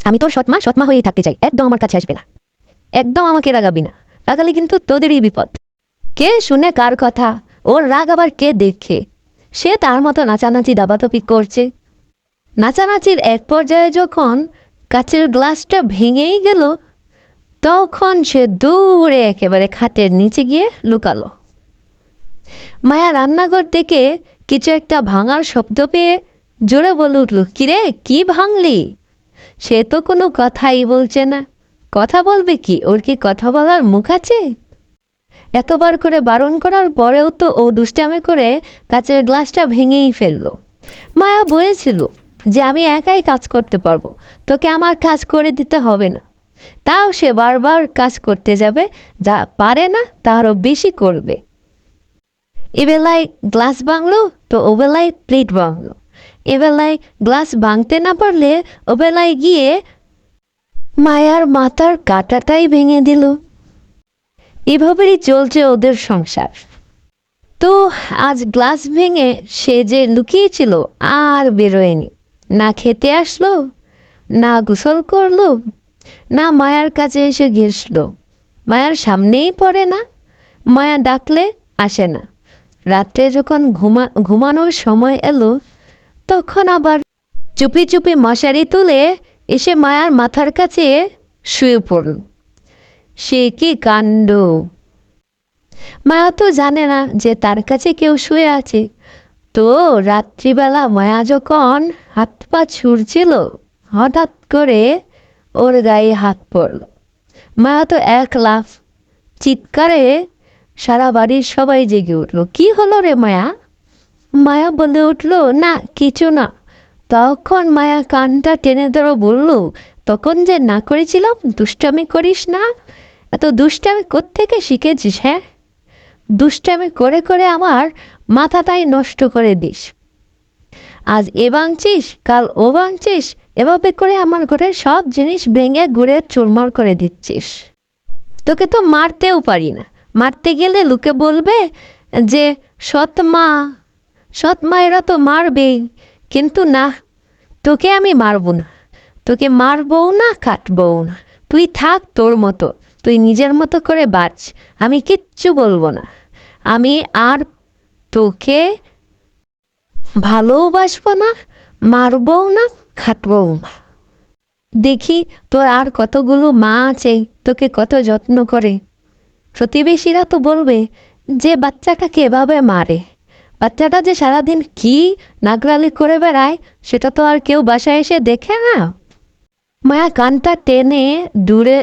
আমি তোর সৎমা হয়েই থাকতে চাই, একদম আমার কাছে আসবে না, একদম আমাকে রাগাবি না, রাগালে কিন্তু তোদেরই বিপদ। কে শুনে কার কথা, ওর রাগ আবার কে দেখে? সে তার মতো নাচানাচি দাবাতপি করছে। নাচানাচির এক পর্যায়ে যখন কাচের গ্লাসটা ভেঙেই গেল, তখন সে দূরে একেবারে খাটের নিচে গিয়ে লুকালো। মায়া রান্নাঘর থেকে কিছু একটা ভাঙার শব্দ পেয়ে জোরে বলে উঠল, কিরে কি ভাঙলি? সে তো কোনো কথাই বলছে না। কথা বলবে কি? ওর কি কথা বলার মুখ আছে? এতবার করে বারণ করার পরেও তো ও দুষ্টামি করে কাচের গ্লাসটা ভেঙেই ফেললো। মায়া বলেছিল যে আমি একাই কাজ করতে পারবো, তোকে আমার কাজ করে দিতে হবে না। তাও সে বারবার কাজ করতে যাবে, যা পারে না তারও বেশি করবে। এবেলায় গ্লাস ভাঙলো তো ওবেলায় প্লেট ভাঙলো, এবেলায় গ্লাস ভাঙতে না পারলে ওবেলায় গিয়ে মায়ার মাথার কাঁটাটাই ভেঙে দিল। এভাবেই চলছে ওদের সংসার। তো আজ গ্লাস ভেঙে সে যে লুকিয়েছিল আর বেরোয়নি, না খেতে আসলো, না গোসল করলো, না মায়ার কাছে এসে ঘেসলো। মায়ার সামনেই পড়ে না, মায়া ডাকলে আসে না। রাত্রে যখন ঘুমানোর সময় এলো, তখন আবার চুপি চুপি মশারি তুলে এসে মায়ার মাথার কাছে শুয়ে পড়ল। সে কি কাণ্ড! মায়া তো জানে না যে তার কাছে কেউ শুয়ে আছে। তো রাত্রিবেলা মায়া যখন হাত পা ছুড়ছিল, হঠাৎ করে ওর গায়ে হাত পড়ল। মায়া তো এক লাফ, চিৎকারে সারা বাড়ির সবাই জেগে উঠল। কি হলো রে মায়া? মায়া বলে উঠল, না কিছু না। তখন মায়া কানটা টেনে ধরে বলল, তখন যে না করেছিলাম দুষ্টামি করিস না, এত দুষ্টামি কোত্থেকে শিখেছিস? হ্যাঁ, দুষ্টামি করে করে আমার মাথাটাই নষ্ট করে দিস। আজ এ ভাঙছিস, কাল ও ভাঙছিস, এভাবে করে আমার ঘরের সব জিনিস ভেঙে ঘুরে চুরমার করে দিচ্ছিস। তোকে তো মারতেও পারি না, মারতে গেলে লোকে বলবে যে সৎ মায়েরা তো মারবেই, কিন্তু না, তোকে আমি মারবো না, তোকে মারবও না, কাটবও না। তুই থাক তোর মতো, তুই নিজের মতো করে বাঁচ, আমি কিচ্ছু বলবো না। আমি আর তোকে ভালোবাসবো না, মারবও না, খাটবও না। দেখি তোর আর কতগুলো মা আছে তোকে কত যত্ন করে। প্রতিবেশীরা তো বলবে যে বাচ্চাটাকে এভাবে মারে, বাচ্চাটা যে সারাদিন কি নাগরালি করে বেড়ায় সেটা তো আর কেউ বাসায় এসে দেখে না। মায়া কানটা টেনে দূরে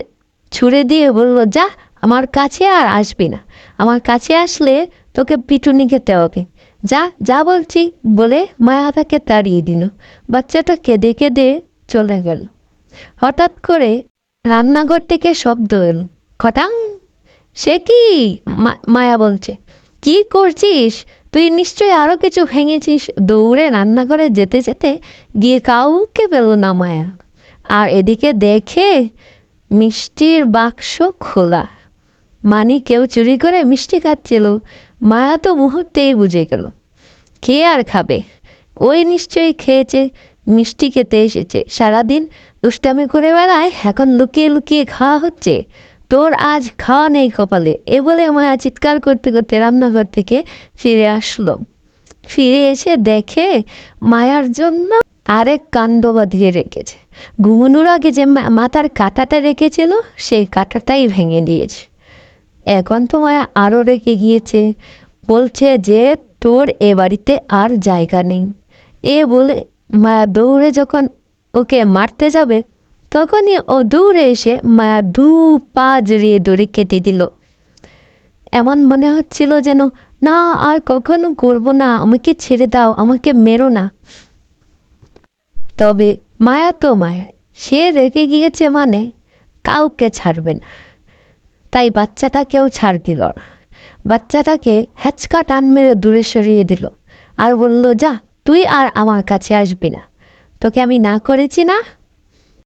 ছুঁড়ে দিয়ে বলল, যা, আমার কাছে আর আসবি না, আমার কাছে আসলে তোকে পিটুনি খেতে হবে, যা যা বলছি, বলে মায়া তাকে তাড়িয়ে দিল। বাচ্চাটা কেঁদে কেঁদে চলে গেল। হঠাৎ করে রান্নাঘর থেকে শব্দ এলো, খটাং। সে কি? মায়া বলছে, কি করছিস তুই? নিশ্চয়ই আরো কিছু ভেঙেছিস। দৌড়ে রান্নাঘরে যেতে যেতে গিয়ে কাউকে পেল না মায়া। আর এদিকে দেখে মিষ্টির বাক্স খোলা, মানে কেউ চুরি করে মিষ্টি খাচ্ছিল। মায়া তো মুহূর্তেই বুঝে গেল, কে আর খাবে? ওই নিশ্চয়ই খেয়েছে, মিষ্টি খেতে এসেছে, সারাদিন দুষ্টামি করে বেড়ায়, এখন লুকিয়ে লুকিয়ে খাওয়া হচ্ছে। তোর আজ খাওয়া নেই কপালে। এ বলে মায়া চিৎকার করতে করতে রান্নাঘর থেকে ফিরে আসলো। ফিরে এসে দেখে মায়ার জন্য আরেক কাণ্ড বাঁধিয়ে রেখেছে। ঘুমানোর আগে যে মাথার কাঁটাটা রেখেছিল সেই কাঁটাটাই ভেঙে দিয়েছে। এখন তো মায়া আরও রেখে গিয়েছে, বলছে যে তোর এ বাড়িতে আর জায়গা নেই। এ বলে মায়া দৌড়ে যখন ওকে মারতে যাবে, তখনই ও দৌড়ে এসে মায়া দু পা জড়িয়ে দড়ি কেটে দিল। এমন মনে হচ্ছিল যেন, না আর কখনো করবো না, আমাকে ছেড়ে দাও, আমাকে মেরো না। তবে মায়া তো মায়া, সে রেখে গিয়েছে মানে কাউকে ছাড়বে না। তাই বাচ্চাটাকেও ছাড় দিল না। বাচ্চাটাকে হ্যাচকা টান মেরে দূরে সরিয়ে দিল আর বলল, যা, তুই আর আমার কাছে আসবি না, তোকে আমি না করেছি না?